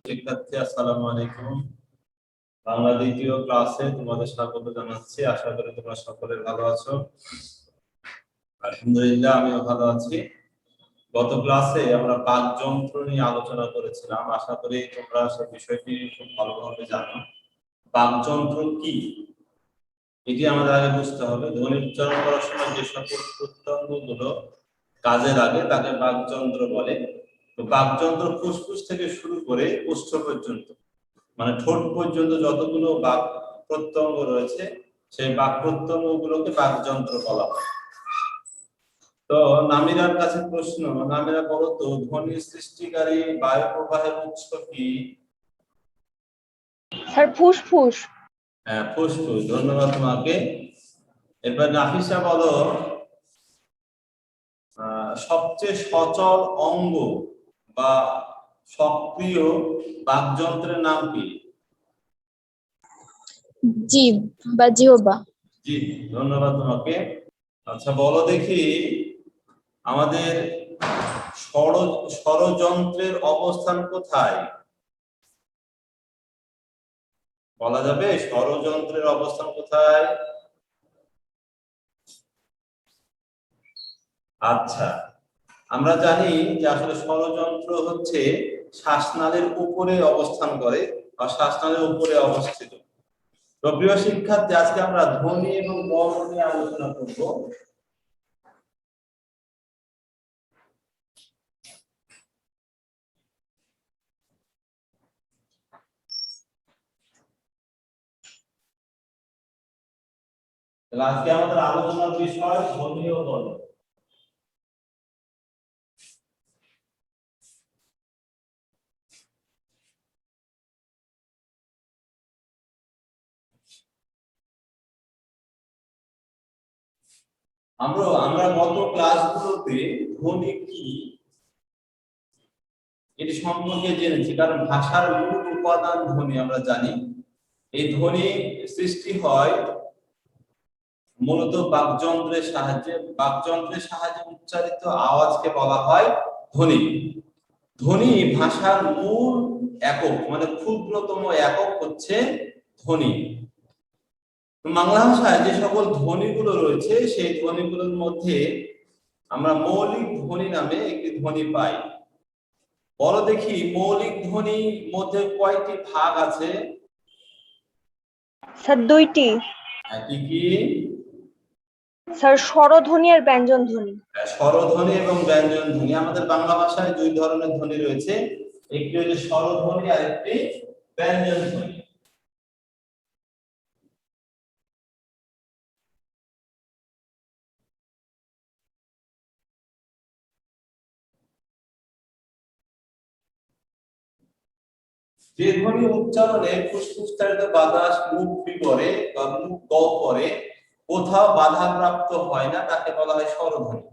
শিক্ষার্থী আসসালামু আলাইকুম। বাংলা দ্বিতীয় ক্লাসে তোমাদের স্বাগত জানাচ্ছি। আশা করি তোমরা সকলে ভালো আছো। আলহামদুলিল্লাহ আমিও ভালো আছি। গত ক্লাসে আমরা বাকযন্ত্র নিয়ে আলোচনা করেছিলাম। আশা করি তোমরা সেই বিষয়টি খুব ভালোভাবে জানো। বাকযন্ত্র কি এটি আমাদের আগে বুঝতে হবে। ধ্বনি উচ্চারণ করার সময় যে সকল প্রত্যঙ্গগুলো কাজে লাগে তাকে বাকযন্ত্র বলে। তো বাকযন্ত্র ফুসফুস থেকে শুরু করে ওষ্ঠ পর্যন্ত, মানে ঠোঁট পর্যন্ত যতগুলো বাক প্রত্যঙ্গ রয়েছে সেই বাক প্রত্যঙ্গগুলোকে বাকযন্ত্র বলা হয়। তো নামিরার কাছে প্রশ্ন, নামিরা বলো তো ধ্বনি সৃষ্টিকারী বায়ু প্রবাহের উৎস কি? স্যার ফুসফুস। হ্যাঁ, ফুসফুস। ধন্যবাদ তোমাকে। এবার নাফিসা বলো সবচেয়ে সচল অঙ্গ বা সক্রিয় বাকযন্ত্রের নাম কি? জিভ বা জিহ্বা। জি, ধন্যবাদ তোমাকে। আচ্ছা বলো দেখি আমাদের স্বরযন্ত্রের অবস্থান কোথায়? বলা যাবে স্বরযন্ত্রের অবস্থান কোথায়? আচ্ছা, আমরা জানি যে আসলে স্বরযন্ত্র হচ্ছে শ্বাসনালীর উপরে অবস্থান করে বা শ্বাসনালীর উপরে অবস্থিত। তো প্রিয় শিক্ষার্থী, আজকে আমরা ধ্বনি এবং বর্ণ নিয়ে আলোচনা করব। আজকে আমাদের আলোচনার বিষয় ধ্বনি ও বর্ণ। আমরা গত ক্লাসগুলোতে ধ্বনি কি এটি সম্পর্কে জেনেছি, কারণ ভাষার মূল উপাদান ধ্বনি আমরা জানি। এই ধ্বনি সৃষ্টি হয় মূলত বাকযন্ত্রের সাহায্যে। বাকযন্ত্রের সাহায্যে উচ্চারিত আওয়াজকে বলা হয় ধ্বনি। ধ্বনি ভাষার মূল একক, মানে ক্ষুদ্রতম একক হচ্ছে ধ্বনি। বাংলা ভাষায় যে সকল ধ্বনিগুলো রয়েছে সেই ধ্বনিগুলোর মধ্যে আমরা মৌলিক ধ্বনি নামে একটি ধ্বনি পাই। বলো দেখি মৌলিক ধ্বনির মধ্যে কয়টি ভাগ আছে? স্যার দুইটি। কি কি? স্যার স্বরধ্বনি আর ব্যঞ্জন ধ্বনি। স্বরধ্বনি এবং ব্যঞ্জন ধ্বনি। আমাদের বাংলা ভাষায় দুই ধরনের ধ্বনি রয়েছে, একটি হচ্ছে স্বরধ্বনি আর একটি ব্যঞ্জন ধ্বনি। যে ধ্বনি উচ্চারণে ফুসফুসচারিত বাতাস মুখ বিবরে বা মুখ গল করে কোথাও বাধাপ্রাপ্ত হয় না তাকে বলা হয় স্বরধ্বনি।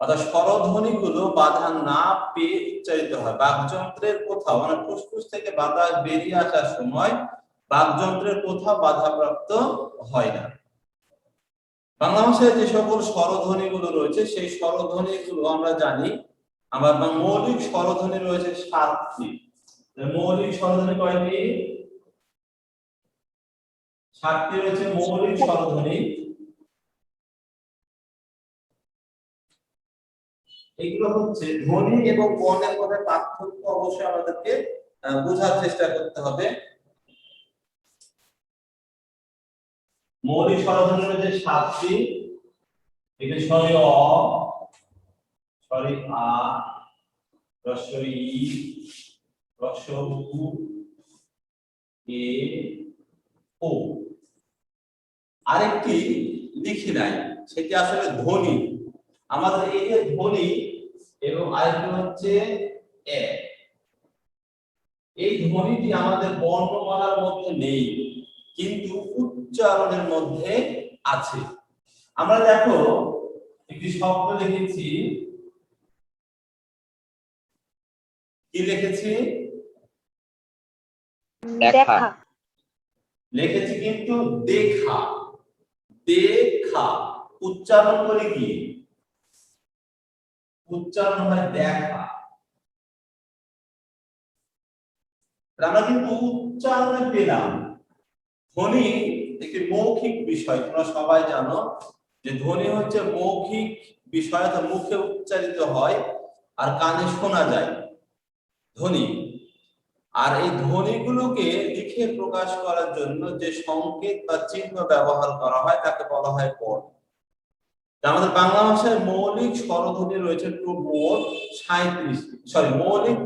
অর্থাৎ স্বরধ্বনিগুলো বাধা না পেয়ে উচ্চারিত হয়। বাকযন্ত্রের কোথাও, মানে ফুসফুস থেকে বাতাস বেরিয়ে আসার সময় বাকযন্ত্রের কোথাও বাধাপ্রাপ্ত হয় না। বাংলা ভাষায় যে সকল স্বরধ্বনিগুলো রয়েছে সেই স্বরধ্বনিগুলো আমরা জানি। আমার মৌলিক স্বরধ্বনি রয়েছে 7টি। মৌলিক স্বরধ্বনি কয়টি? 7টি রয়েছে মৌলিক স্বরধ্বনি। এগুলো হচ্ছে ধ্বনি এবং বর্ণের মধ্যে পার্থক্য অবশ্যই আমাদেরকে বোঝার চেষ্টা করতে হবে। মৌলিক স্বরধ্বনি রয়েছে 7টি। এটি স্বরে অ, স্বরে আ, হ্রস্ব ই, হ্রস্ব উ, এ, ও। আরেকটি লিখি নাই, সেটি আসলে ধ্বনি। আমাদের এই যে ধ্বনি এবং আরেকটি হচ্ছে এ, এই ধ্বনিটি আমাদের বর্ণমালার মধ্যে নেই কিন্তু উচ্চারণের মধ্যে আছে। আমরা দেখো একটি শব্দ লিখেছি, কি লিখেছি? দেখা। লিখেছি কিন্তু দেখা। দেখা উচ্চারণ করি কি? উচ্চারণ হয় দেখা। আমরা কিন্তু উচ্চারণে পেলাম। ধ্বনি একটি মৌখিক বিষয়, তোমরা সবাই জানো যে ধ্বনি হচ্ছে মৌখিক বিষয়, তো মুখে উচ্চারিত হয় আর কানে শোনা যায় ধ্বনি। আর এই ধ্বনিগুলোকে লিখে প্রকাশ করার জন্য যে সংকেত বা চিহ্ন ব্যবহার করা হয় তাকে বলা হয় বর্ণ। আমাদের বাংলা ভাষায় মৌলিক স্বরধ্বনি রয়েছে মোট 37টি, মৌলিক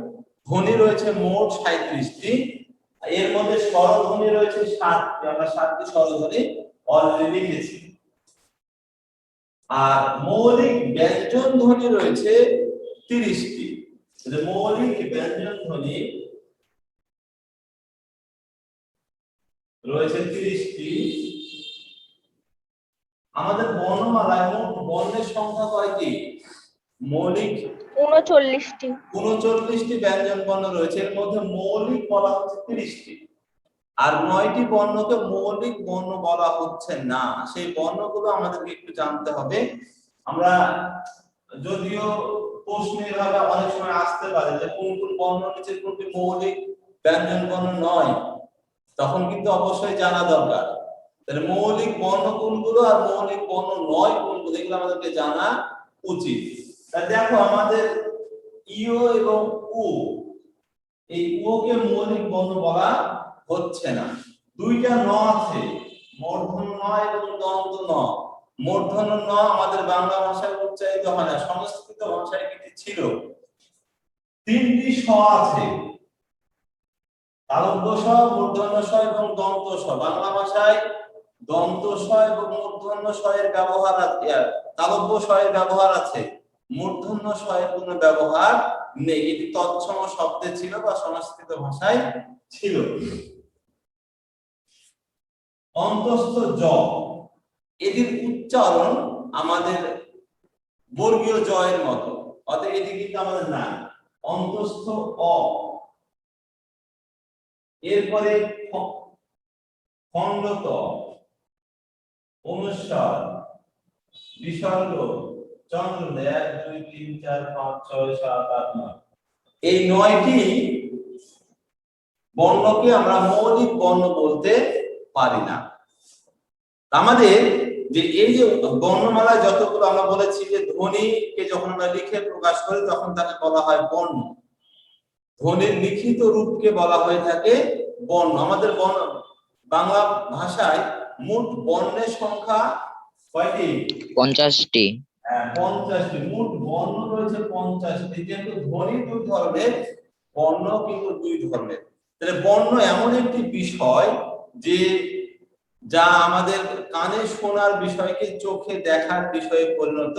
ধ্বনি রয়েছে মোট 37টি। এর মধ্যে স্বরধ্বনি রয়েছে 7টি, আমরা 7টি স্বরধ্বনি অলরেডি লিখেছি। আর মৌলিক ব্যঞ্জন ধ্বনি রয়েছে 30টি। মৌলিক ব্যঞ্জন ধ্বনি রয়েছে 30টি। আমাদের বর্ণমালায় মোট বর্ণের সংখ্যা কয়টি? মৌলিক 39টি। 39টি ব্যঞ্জন বর্ণ রয়েছে, এর মধ্যে মৌলিক বলা হচ্ছে 30টি। আর 9টি বর্ণকে মৌলিক বর্ণ বলা হচ্ছে না। সেই বর্ণগুলো আমাদেরকে একটু জানতে হবে। আমরা যদিও প্রশ্নের ভাবে অনেক সময় আসতে পারে যে কোন কোন বর্ণ নিচে কোনটি মৌলিক ব্যঞ্জন বর্ণ নয়, তখন কিন্তু অবশ্যই জানা দরকার। তাহলে মৌলিক বর্ণ কোনগুলো আর মৌলিক বর্ণ নয় কোনগুলো, এগুলো আমাদেরকে জানা উচিত। তাহলে দেখো আমাদের ইও এবং উ, এই ও কে মৌলিক বর্ণ বলা হচ্ছে না। দুইটা ন আছে, মূর্ধন্য ন এবং দন্ত ন। মূর্ধন্য ন আমাদের বাংলা ভাষায় উচ্চারিত হয় না, সংস্কৃত ভাষায় কিন্তু ছিল। 3টি স আছে, তালব্য স, মূর্ধন্য স এবং দন্ত স। বাংলা ভাষায় দন্ত স এবং মূর্ধন্য স এর ব্যবহার আছে, তালব্য স এর ব্যবহার আছে, মূর্ধন্য স এর কোনো ব্যবহার নেই। এটি তৎসম শব্দে ছিল বা সংস্কৃত ভাষায় ছিল। অন্তস্থ জ, এটির উচ্চারণ আমাদের বর্গীয় জ এর মতো, অতএব এটি কিন্তু আমাদের নাই। অন্তস্থ অ, এরপরে খণ্ডত, অনুস্বার, বিসর্গ, চন্দ্র, 1 2 3 4 5 6 7 8 9, এই 9টি বর্ণকে আমরা মৌলিক বর্ণ বলতে পারি না। আমাদের যে এই যে বর্ণমালা যতগুলো আমরা বলেছি যে ধ্বনিকে যখন আমরা লিখে প্রকাশ করি তখন তাকে বলা হয় বর্ণ। ধ্বনির লিখিত রূপকে বলা হয়ে থাকে বর্ণ। আমাদের বাংলা ভাষায় মোট বর্ণের সংখ্যা কয়টি? 50টি। 50টি। মোট বর্ণ রয়েছে 50টি। যেহেতু ধ্বনি দুই ধরনের, বর্ণ কিন্তু দুই ধরনের। তাহলে বর্ণ এমন একটি বিষয় যে যা আমাদের কানে শোনার বিষয়কে চোখে দেখার বিষয়ে পরিণত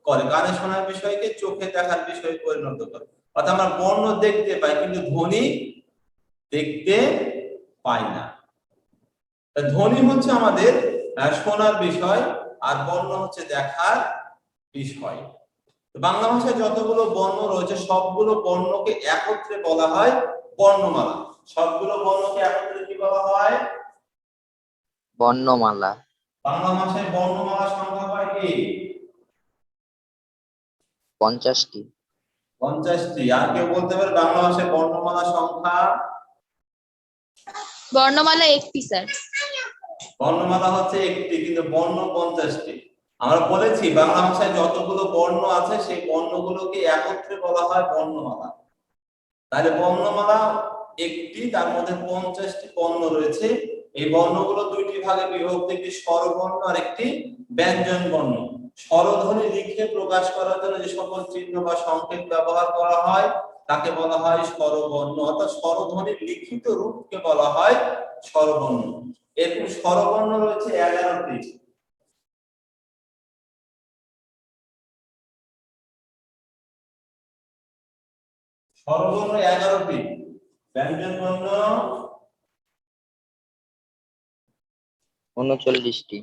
করে, কানে শোনার বিষয়কে চোখে দেখার বিষয়ে পরিণত করে। অর্থাৎ আমরা বর্ণ দেখতে পাই কিন্তু ধ্বনি দেখতে পাই না। ধ্বনি হচ্ছে আমাদের শোনার বিষয় আর বর্ণ হচ্ছে দেখার বিষয়। বাংলা ভাষায় যতগুলো বর্ণ রয়েছে সবগুলো বর্ণকে একত্রে বলা হয় বর্ণমালা। সবগুলো বর্ণকে একত্রে কি বলা হয়? বর্ণমালা। বাংলা ভাষায় বর্ণমালা সংখ্যা কয়টি? 50টি। 50টি। আর কেউ বলতে পারে বাংলা ভাষায় বর্ণমালা সংখ্যা? বর্ণমালা একটি স্যার। বর্ণমালা হচ্ছে একটি, কিন্তু বর্ণ 50টি। আমরা বলেছি বাংলা ভাষায় যতগুলো বর্ণ আছে সেই বর্ণগুলোকে একত্রে বলা হয় বর্ণমালা। তাহলে বর্ণমালা একটি, তার মধ্যে 50টি বর্ণ রয়েছে। এই বর্ণগুলো দুইটি ভাগে বিভক্ত, একটি স্বরবর্ণ আর একটি ব্যঞ্জন বর্ণ। স্বরধ্বনি লিখে প্রকাশ করার জন্য যে সকল চিহ্ন বা সংকেত ব্যবহার করা হয় তাকে বলা হয় স্বরবর্ণ, অর্থাৎ স্বরধ্বনির লিখিত রূপকে বলা হয় স্বরবর্ণ। এরকম স্বরবর্ণ রয়েছে 11টি। স্বরবর্ণ 11টি, ব্যঞ্জন বর্ণ 39টি।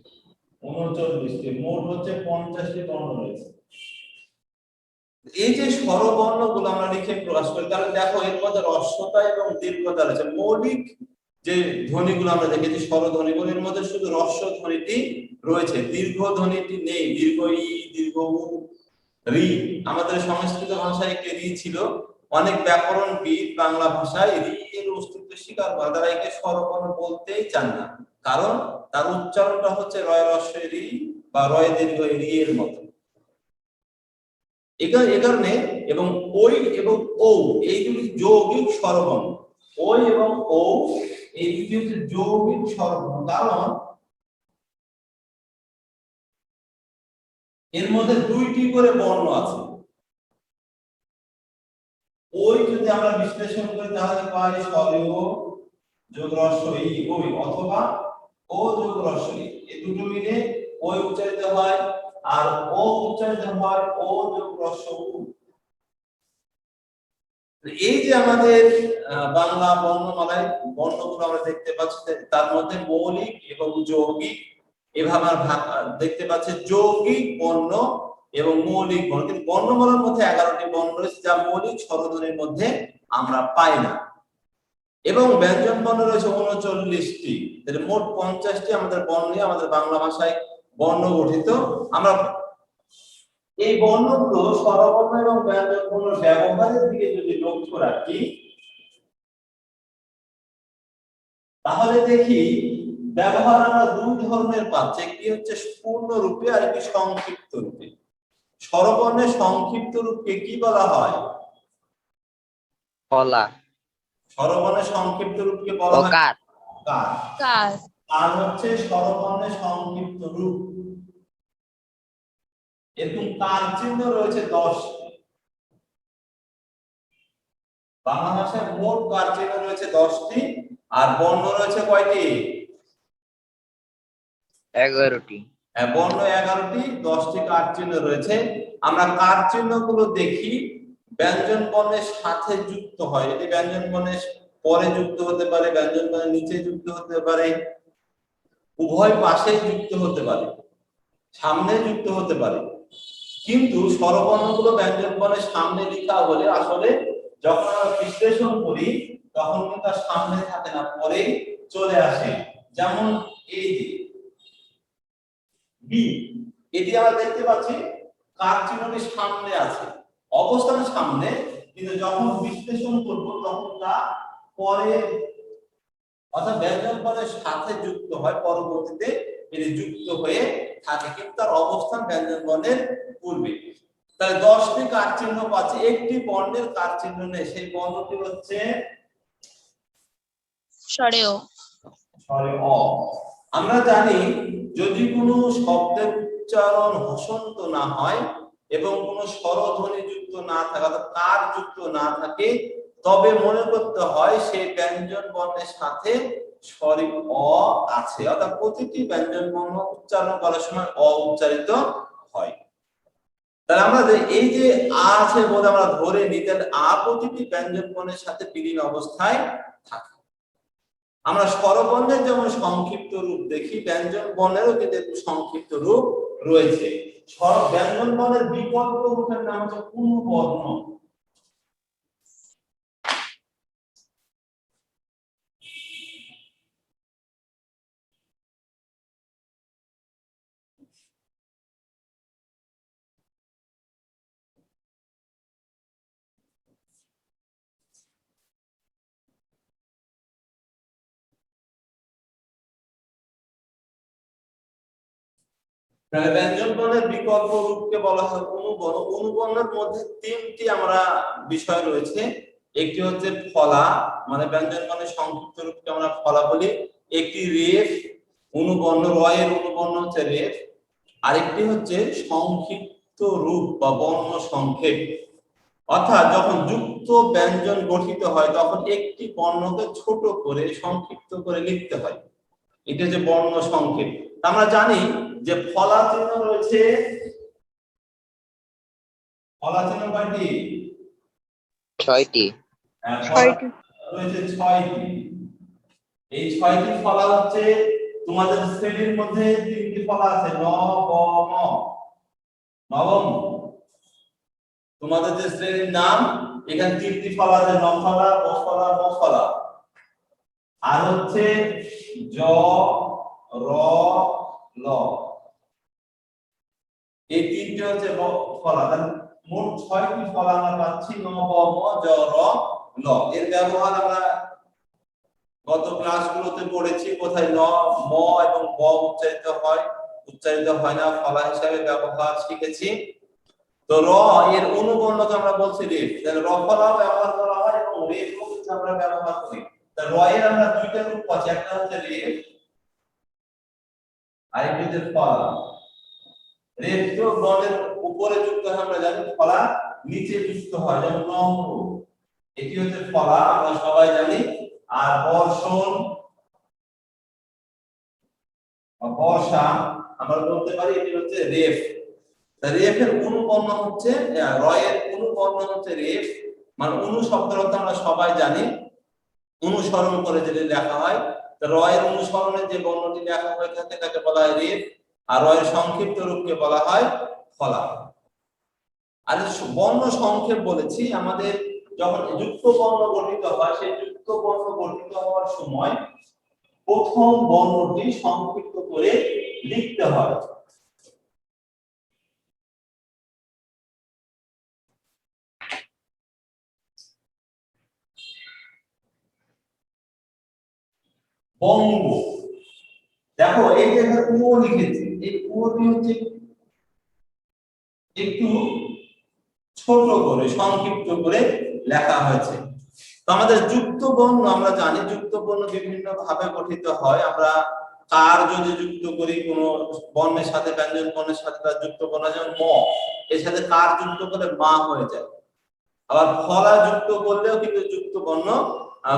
39টি, মোট হচ্ছে 50টি বর্ণ রয়েছে। এই যে স্বরবর্ণগুলো আমরা লিখে প্রকাশ করি, তাহলে দেখো এর মধ্যে হ্রস্বতা এবং দীর্ঘতা রয়েছে। মৌলিক যে ধ্বনিগুলো আমরা দেখেছি স্বরধ্বনিগুলো, এর মধ্যে শুধু হ্রস্ব ধ্বনিটি রয়েছে, দীর্ঘ ধ্বনিটি নেই। দীর্ঘ ই, দীর্ঘ উ, রি। আমাদের সংস্কৃত ভাষায় একটি রি ছিল। অনেক ব্যাকরণবিদ বাংলা ভাষায় রি এর অস্তিত্ব স্বীকার করে, তারা একে স্বরবর্ণ বলতেই চান না, কারণ তার উচ্চারণটা হচ্ছে রয় রস্ব রি বা রয় দীর্ঘ রি এর মতো। এ কারণে এবং ওই এবং ও এই দুটি যৌগিক স্বরবর্ণ, ওই এবং ও এই দুটি হচ্ছে যৌগিক স্বরবর্ণ, কারণ এর মধ্যে দুইটি করে বর্ণ আছে। ওই যদি আমরা বিশ্লেষণ করি তাহলে পাই স্বরীয় যোগ হ্রস্ব ই ওই, অথবা ও যোগ হ্রস্ব ই, এই দুটো মিলে ওই উচ্চারিত হয়, আর ও উচ্চারিত হয় ও যোগ হ্রস্ব উ। এই যে আমাদের বাংলা বর্ণমালায় বর্ণগুলো আমরা দেখতে পাচ্ছি, তার মধ্যে মৌলিক এবং যৌগিক এভাবে দেখতে পাচ্ছি, যৌগিক বর্ণ এবং মৌলিক বর্ণ। কিন্তু বর্ণমালার মধ্যে 11টি বর্ণ রয়েছে যা মৌলিক স্বরধ্বনির মধ্যে আমরা পাই না, এবং ব্যঞ্জন বর্ণ রয়েছে 39টি। তাহলে মোট 50টি আমাদের বর্ণ নিয়ে আমাদের বাংলা ভাষায় বর্ণ গঠিত। আমরা এই বর্ণগুলো স্বরবর্ণ এবং ব্যঞ্জন বর্ণ ব্যবহারের দিকে যদি লক্ষ্য রাখি, তাহলে দেখি ব্যবহার আমরা দুই ধরনের পাচ্ছি, একটি হচ্ছে পূর্ণ রূপে আর একটি সংক্ষিপ্ত রূপে। স্বরবর্ণের সংক্ষিপ্ত রূপকে কি বলা হয়? ফলা। স্বরবর্ণের সংক্ষিপ্ত রূপকে বলা হয় ওকার। কার। কার। আর হচ্ছে স্বরবর্ণের সংক্ষিপ্ত রূপ। এরকম কার চিহ্ন রয়েছে 10টি। বাংলা ভাষায় মোট কার চিহ্ন রয়েছে 10টি, আর বর্ণ রয়েছে কয়টি? 11টি। বর্ণ 11টি, 10টি কার চিহ্ন রয়েছে। আমরা কার চিহ্নগুলো দেখি ব্যঞ্জন বর্ণের সাথে যুক্ত হয়। এটি ব্যঞ্জন বর্ণের পরে যুক্ত হতে পারে, ব্যঞ্জন বর্ণের নিচে যুক্ত হতে পারে, উভয় পাশে যুক্ত হতে পারে, সামনে যুক্ত হতে পারে। কিন্তু স্বরবর্ণগুলো ব্যঞ্জন বর্ণের সামনে লেখা হলে আসলে যখন আমরা বিশ্লেষণ করি তখন কিন্তু আর সামনে থাকে না, পরেই চলে আসে। যেমন এই যে বি, এটি আমরা দেখতে পাচ্ছি কার চিহ্নটি সামনে আছে, অবস্থান সামনে, কিন্তু যখন বিশ্লেষণ করব তখন তা পরে, অর্থাৎ ব্যঞ্জন বর্ণের সাথে যুক্ত হয়, পরবর্তীতে এটি যুক্ত হয়ে থাকে, কিন্তু তার অবস্থান ব্যঞ্জন বর্ণের পূর্বে। তাহলে 10টি কার চিহ্ন পাচ্ছি, একটি বর্ণের কার চিহ্ন নেই, সেই বর্ণটি হচ্ছে স্বরেয়। স্বরে অ। আমরা জানি যদি কোনো শব্দের উচ্চারণ হসন্ত না হয় এবং কোনো স্বরধ্বনি যুক্ত না থাকে, অর্থাৎ কার যুক্ত না থাকে, তবে মনে করতে হয় সেই ব্যঞ্জন বর্ণের সাথে স্বরে অ আছে, অর্থাৎ প্রতিটি ব্যঞ্জন বর্ণ উচ্চারণ করার সময় অ উচ্চারিত হয়। তাহলে আমরা এই যে আ আছে বলে আমরা ধরে নিই, তাহলে আ প্রতিটি ব্যঞ্জন বর্ণের সাথে বিলীন অবস্থায় থাকে। আমরা স্বরবর্ণের যেমন সংক্ষিপ্ত রূপ দেখি, ব্যঞ্জন বর্ণেরও কিন্তু একটু সংক্ষিপ্ত রূপ রয়েছে। ব্যঞ্জন বর্ণের বিকল্প রূপের নাম হচ্ছে পুনর্বর্ণ। তাহলে ব্যঞ্জন বর্ণের বিকল্প রূপকে বলা হয় অনুবর্ণ। অনুবর্ণের মধ্যে 3টি আমরা বিষয় রয়েছে। একটি হচ্ছে ফলা, মানে ব্যঞ্জন বর্ণের সংক্ষিপ্ত রূপকে আমরা ফলা বলি। একটি রেফ, অনুবর্ণ রয়ের অনুবর্ণ হচ্ছে রেফ। আরেকটি হচ্ছে সংক্ষিপ্ত রূপ বা বর্ণ সংক্ষেপ, অর্থাৎ যখন যুক্ত ব্যঞ্জন গঠিত হয় তখন একটি বর্ণকে ছোট করে সংক্ষিপ্ত করে লিখতে হয়, এটা হচ্ছে বর্ণ সংক্ষেপ। আমরা জানি যে ফলা চিহ্ন রয়েছে, ফলা চিহ্ন কয়টি? 6টি। রয়েছে 6টি। এই 6টি ফলা হচ্ছে তোমাদের শ্রেণীর মধ্যে 3টি ফলা আছে, নবম। নবম তোমাদের যে শ্রেণীর নাম, এখানে 3টি ফলা আছে, নফলা, বফলা, মফলা। আর হচ্ছে জ, র, ল, এই 3 তিনটে হচ্ছে ফলা, তাহলে মোট 6টি ফলা আমরা পাচ্ছি ন ব ম জ র ল। এর ব্যবহার আমরা গত ক্লাসগুলোতে পড়েছি, কোথায় ন ম এবং ব উচ্চারিত হয় না, ফলা হিসাবে ব্যবহার শিখেছি। তো র এর অনুবর্ণকে আমরা বলছি রেফ, তাহলে র ফলাও ব্যবহার করা হয় এবং রেফও কিন্তু আমরা ব্যবহার করি। তাহলে র এর আমরা দুইটা রূপ আছে, একটা হচ্ছে রেফ আর একটা হচ্ছে ফলা। রেফ তো গণের উপরে যুক্ত হয় আমরা জানি, ফলা নিচে যুক্ত হয়, যেমন নম্র, এটি হচ্ছে ফলা আমরা সবাই জানি। আর বর্ষণ বর্ষা আমরা বলতে পারি এটি হচ্ছে রেফ। রেফ এর অনুবর্ণ হচ্ছে র এর অনুবর্ণ হচ্ছে রেফ, মানে অনু শব্দের অর্থ আমরা সবাই জানি, অনুসরণ করে যেটা লেখা হয়। র এর অনুসরণে যে বর্ণটি লেখা হয়ে থাকে তাকে বলা হয় রেফ, আর র এর সংক্ষিপ্ত রূপকে বলা হয় ফলা। আর বর্ণ সংক্ষেপ বলেছি, আমাদের যখন যুক্ত বর্ণ গঠিত হয়, সেই যুক্ত বর্ণ গঠিত হওয়ার সময় প্রথম বর্ণটি সংক্ষিপ্ত করে লিখতে হয়। বঙ্গ, দেখো এই যে এখানে ও লিখেছি, এই ওটি হচ্ছে একটু ছোট করে সংক্ষিপ্ত করে লেখা হয়েছে। তো আমাদের যুক্ত বর্ণ আমরা জানি, যুক্ত বর্ণ বিভিন্ন ভাবে গঠিত হয়। আমরা কার যদি যুক্ত করি কোন বর্ণের সাথে, ব্যঞ্জন বর্ণের সাথে তার যুক্ত বর্ণ, যেমন ম, এর সাথে কার যুক্ত করলে মা হয়ে যায়। আবার ফলা যুক্ত করলেও কিন্তু যুক্ত বর্ণ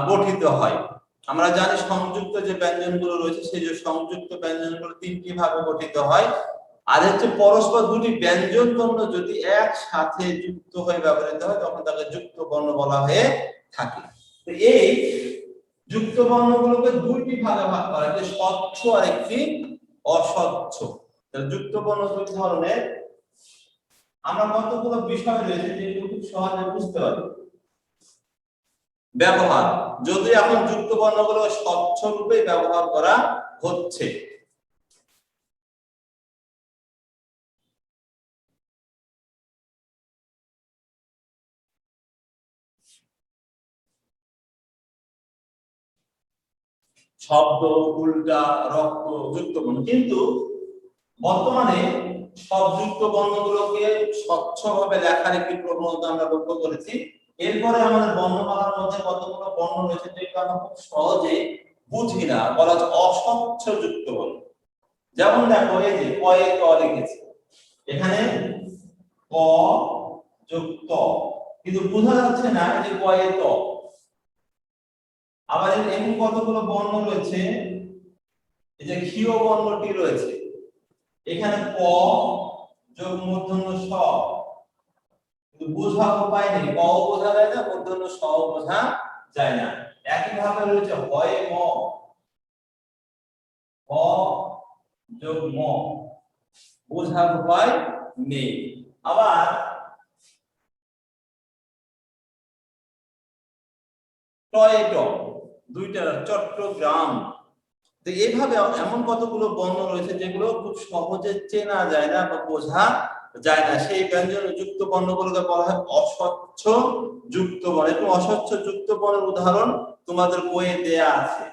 গঠিত হয়। আমরা জানি সংযুক্ত যে ব্যঞ্জনগুলো রয়েছে, সেই যে সংযুক্ত ব্যঞ্জনগুলো তিনটি ভাবে গঠিত হয়। আর হচ্ছে পরস্পর দুটি ব্যঞ্জন বর্ণ যদি একসাথে যুক্ত হয়ে ব্যবহৃত হয় তখন তাকে যুক্ত বর্ণ বলা হয়ে থাকে। তো এই যুক্ত বর্ণগুলোকে দুইটি ভাগে ভাগ করা, একটি স্বচ্ছ আর একটি অস্বচ্ছ। যুক্ত বর্ণ দুই ধরনের। আমরা কতগুলো বিষয় রয়েছে যেগুলো খুব সহজে বুঝতে পারি। ব্যবহার, যদি এখন যুক্ত বর্ণগুলো স্বচ্ছ রূপে ব্যবহার করা হচ্ছে। শব্দ, উল্টা, রক্ত, যুক্ত বর্ণ। কিন্তু বর্তমানে সব যুক্ত বর্ণগুলোকে স্বচ্ছভাবে লেখার একটি প্রবণতা আমরা লক্ষ্য করেছি। এরপরে আমাদের বর্ণমালার মধ্যে কতগুলো বর্ণ রয়েছে যেগুলো আমরা খুব সহজে বুঝি না, বলা হচ্ছে অস্বচ্ছ যুক্ত বর্ণ। যেমন দেখো এই যে ক এ ক লিখেছি, এখানে ক যোগ ত, কিন্তু বোঝা যাচ্ছে না এই যে ক এ ত। আবার এমন কতগুলো বর্ণ রয়েছে, এই যে ক্ষীয় বর্ণটি রয়েছে, এখানে ক যোগ মূর্ধন্য স, কিন্তু বোঝার উপায় নেই, ক বোঝা যায় না, মূর্ধন্য স বোঝা যায় না। একই ভাবে রয়েছে হয় ম, ক যোগ ম, বোঝার উপায় নেই। আবার টয়েটো, দুইটা চট্টগ্রাম। তো এইভাবে এমন কতগুলো বর্ণ রয়েছে যেগুলো খুব সহজে চেনা যায় না বা বোঝা যায় না, সেই ব্যঞ্জন যুক্ত বর্ণগুলোকে বলা হয় অস্বচ্ছ যুক্ত বর্ণ। এবং অস্বচ্ছ যুক্ত বর্ণের উদাহরণ তোমাদের বইয়ে দেয়া আছে।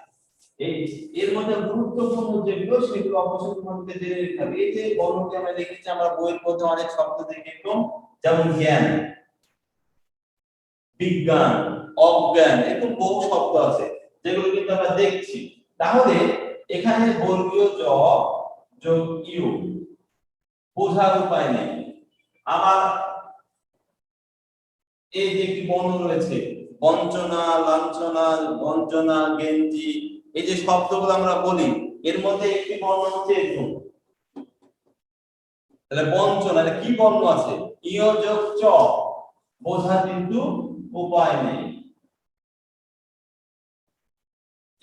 এই এর মধ্যে গুরুত্বপূর্ণ যেগুলো সেগুলো অবশ্যই তোমাদেরকে জেনে নিতে হবে। এই যে বর্ণটি আমরা লিখেছি, আমরা বইয়ের মধ্যে অনেক শব্দ দেখলাম, যেমন জ্ঞান, বিজ্ঞান, অজ্ঞান, এরকম বহু শব্দ আছে যেগুলো কিন্তু আমরা দেখছি। তাহলে এখানে বর্গীয় জ যোগ ইউ, বোঝার উপায় নেই। আবার এই যে একটি বর্ণ রয়েছে বঞ্চনা, লাঞ্ছনা, বঞ্চনা, গেঞ্জি, এই যে শব্দগুলো আমরা বলি, এর মধ্যে একটি বর্ণ হচ্ছে এরকম। তাহলে বঞ্চনা কি বর্ণ আছে, ইয় যোগ চ, বোঝার কিন্তু উপায় নেই।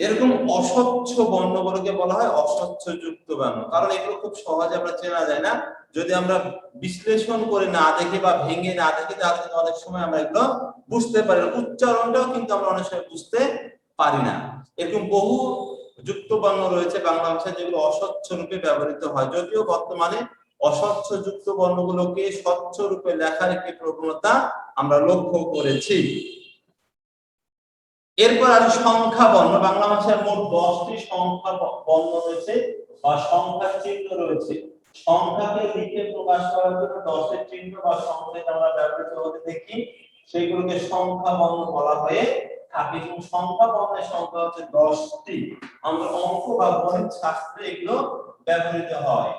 এরকম অস্বচ্ছ বর্ণগুলোকে বলা হয় অস্বচ্ছ যুক্ত বর্ণ, কারণ এগুলো খুব সহজে আমরা চেনা যায় না। যদি আমরা বিশ্লেষণ করে না দেখি বা ভেঙে না দেখি তাহলে কিন্তু অনেক সময় আমরা এগুলো বুঝতে পারি না, উচ্চারণটাও কিন্তু আমরা অনেক সময় বুঝতে পারি না। এরকম বহু যুক্ত বর্ণ রয়েছে বাংলা ভাষায় যেগুলো অস্বচ্ছ রূপে ব্যবহৃত হয়, যদিও বর্তমানে অস্বচ্ছ যুক্ত বর্ণগুলোকে স্বচ্ছ রূপে লেখার একটি প্রবণতা আমরা লক্ষ্য করেছি। এরপর আছে সংখ্যা বর্ণ। বাংলা ভাষায় মোট 10টি সংখ্যা বর্ণ রয়েছে বা সংখ্যার চিহ্ন রয়েছে। সংখ্যাকে লিখে প্রকাশ করার জন্য 10এর চিহ্ন বা সংকেত আমরা ব্যবহৃত হতে দেখি, সেগুলোকে সংখ্যা বর্ণ বলা হয়ে থাকে। এবং সংখ্যা বর্ণের সংখ্যা হচ্ছে 10টি। আমরা অঙ্ক বা গণিত শাস্ত্রে এগুলো ব্যবহৃত হয়।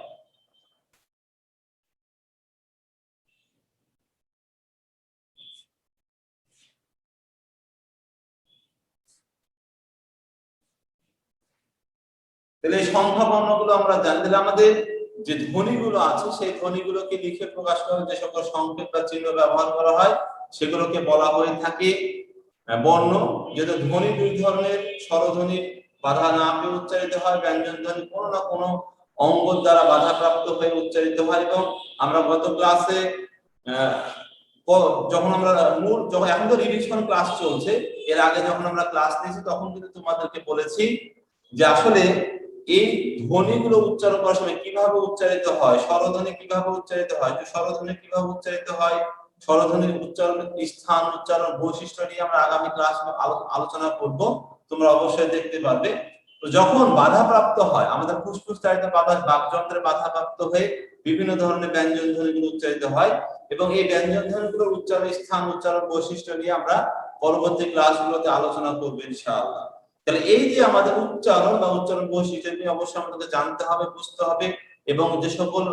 তাহলে এই সংখ্যা বর্ণগুলো আমরা জানতে, আমাদের যে ধ্বনিগুলো আছে সেই ধ্বনিগুলোকে লিখে প্রকাশ করার যে সকল সংকেত বা চিহ্ন ব্যবহার করা হয় সেগুলোকে বলা হয়ে থাকে বর্ণ। যেহেতু ধ্বনি দুই ধরনের, স্বরধ্বনি বাধা না পেয়ে উচ্চারিত হয়, ব্যঞ্জন ধ্বনি কোনো না কোনো অঙ্গ দ্বারা বাধাপ্রাপ্ত হয়ে উচ্চারিত হয়। এবং আমরা গত ক্লাসে যখন আমরা যখন এখন তো রিভিশন ক্লাস চলছে, এর আগে যখন আমরা ক্লাস নিয়েছি তখন কিন্তু তোমাদেরকে বলেছি যে আসলে এই ধ্বনিগুলো উচ্চারণ করার সময় কিভাবে উচ্চারিত হয়, স্বরধ্বনি কিভাবে উচ্চারিত হয়, যে স্বরধ্বনি কিভাবে উচ্চারিত হয়, স্বরধ্বনির উচ্চারণ স্থান, উচ্চারণ বৈশিষ্ট্য নিয়ে আমরা আগামী ক্লাস আলোচনা করব, তোমরা অবশ্যই দেখতে পারবে। তো যখন বাধাপ্রাপ্ত হয় আমাদের ফুসফুস চালিত বাকযন্ত্রে বাধাপ্রাপ্ত হয়ে বিভিন্ন ধরনের ব্যঞ্জন ধ্বনিগুলো উচ্চারিত হয়, এবং এই ব্যঞ্জন ধ্বনিগুলোর উচ্চারণ স্থান, উচ্চারণ বৈশিষ্ট্য নিয়ে আমরা পরবর্তী ক্লাসগুলোতে আলোচনা করব ইনশাআল্লাহ। তাহলে এই যে আমাদের উচ্চারণ বা উচ্চারণ বৈশিষ্ট্য নিয়ে অবশ্যই আমাদেরকে জানতে হবে, বুঝতে হবে, এবং যে সকল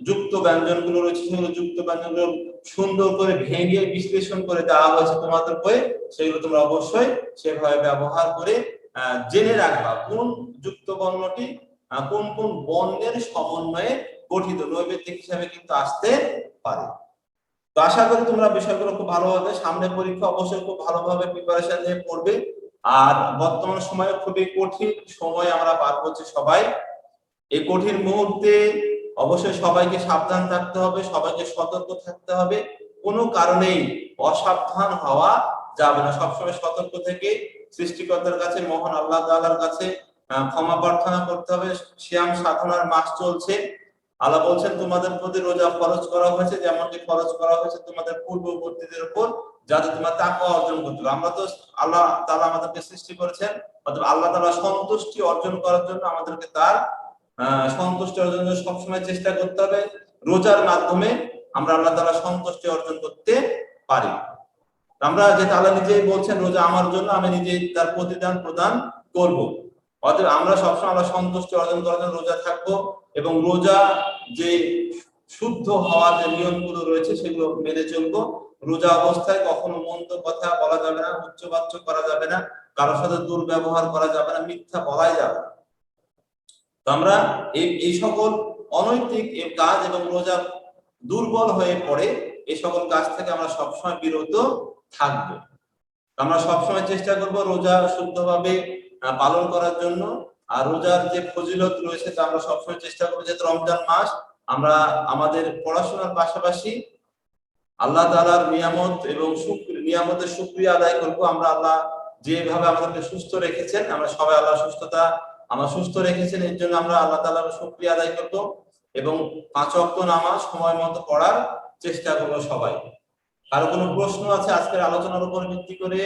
যুক্ত ব্যঞ্জনগুলো রয়েছে সেগুলো যুক্ত ব্যঞ্জনগুলো সুন্দর করে ভেঙে বিশ্লেষণ করে দেওয়া হয়েছে তোমাদের বইয়ে, সেগুলো তোমরা অবশ্যই সেভাবে ব্যবহার করে জেনে রাখবা কোন যুক্ত বর্ণটি কোন কোন বর্ণের সমন্বয়ে গঠিত, নৈবেদ্যিক হিসাবে কিন্তু আসতে পারে। তো আশা করি তোমরা বিষয়গুলো খুব ভালোভাবে, সামনে পরীক্ষা অবশ্যই খুব ভালোভাবে প্রিপারেশন নিয়ে পড়বে। আর বর্তমান সময়ে খুবই কঠিন সময় আমরা পার করছি সবাই। এই কঠিন মুহূর্তে অবশ্যই সবাইকে সাবধান থাকতে হবে, সবাইকে সতর্ক থাকতে হবে, কোনো কারণেই অসাবধান হওয়া যাবে না। সবসময় সতর্ক থেকে সৃষ্টিকর্তার কাছে, মহান আল্লাহ তাআলার কাছে ক্ষমা প্রার্থনা করতে হবে। সিয়াম সাধনার মাস চলছে, আল্লাহ বলছেন তোমাদের প্রতি রোজা ফরজ করা হয়েছে, যেমনটি ফরজ করা হয়েছে তোমাদের পূর্ববর্তীদের উপর, যাতে তোমরা তাকওয়া অর্জন করতে পারো। আমরা তো আল্লাহ তাআলা আমাদেরকে সৃষ্টি করেছেন, অতএব আল্লাহ তাআলা সন্তুষ্টি অর্জন করার জন্য আমাদেরকে তার সন্তুষ্টি অর্জনের জন্য সবসময় চেষ্টা করতে হবে। রোজার মাধ্যমে আমরা আল্লাহ তাআলা সন্তুষ্টি অর্জন করতে পারি। আমরা যে আল্লাহ নিজেই বলছেন রোজা আমার জন্য, আমি নিজেই তার প্রতিদান প্রদান করব। অতএব আমরা সবসময় আল্লাহ সন্তুষ্টি অর্জন করার জন্য রোজা থাকবো, এবং রোজা যে শুদ্ধ হওয়ার যে নিয়মগুলো রয়েছে সেগুলো মেনে চলবো। রোজা অবস্থায় কখনো মন্দ কথা বলা যাবে না, উচ্চবাচ্য করা যাবে না, কারোর সাথে দুর্ব্যবহার করা যাবে না, মিথ্যা বলাই যাবে না। তো আমরা এই সকল অনৈতিক কাজ এবং রোজা দুর্বল হয়ে পড়ে এই সকল কাজ থেকে আমরা সবসময় বিরত থাকবো। আমরা সবসময় চেষ্টা করব রোজা শুদ্ধভাবে পালন করার জন্য। আর রোজার যে ফজিলত রয়েছে তা আমরা সবসময় চেষ্টা করবো, যেহেতু রমজান মাস, আমরা আমাদের পড়াশোনার পাশাপাশি আল্লাহ তাআলার নিয়ামত এবং নিয়ামতের শুকরিয়া আদায় করব। আমরা আল্লাহ যেভাবে আমাদেরকে সুস্থ রেখেছেন, আমরা সবাই আল্লাহ সুস্থ রেখেছেন, এর জন্য আমরা আল্লাহ তাআলার শুকরিয়া আদায় করব, এবং 5 ওয়াক্ত নামাজ সময় মতো পড়ার চেষ্টা করব সবাই। কারো কোনো প্রশ্ন আছে আজকের আলোচনার উপর ভিত্তি করে?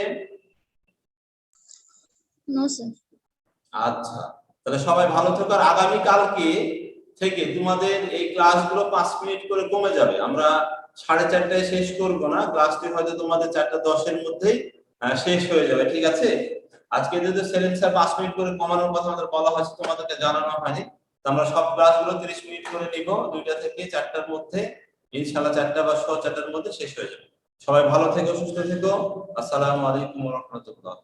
No sir. আচ্ছা, তাহলে সবাই ভালো থেকো। আর আগামী কালকে থেকে তোমাদের এই ক্লাসগুলো 5 মিনিট করে কমে যাবে। আমরা 4:30টায় শেষ করব না, ক্লাসটি হয়তো তোমাদের 4:10-এর মধ্যেই শেষ হয়ে যাবে, ঠিক আছে? আজকে যদি সেলেন স্যার 5 মিনিট করে কমানোর কথা আমাদের বলা হয়েছে, তোমাদেরকে জানানো হয়নি। তো আমরা সব ক্লাসগুলো 30 মিনিট করে নিব, 2টা থেকে 4টার মধ্যে ইনশাআল্লাহ, 4টা বা 4:15-এর মধ্যে শেষ হয়ে যাবে। সবাই ভালো থেকো, সুস্থ থেকো। আসসালামু আলাইকুম ওয়া রাহমাতুল্লাহ।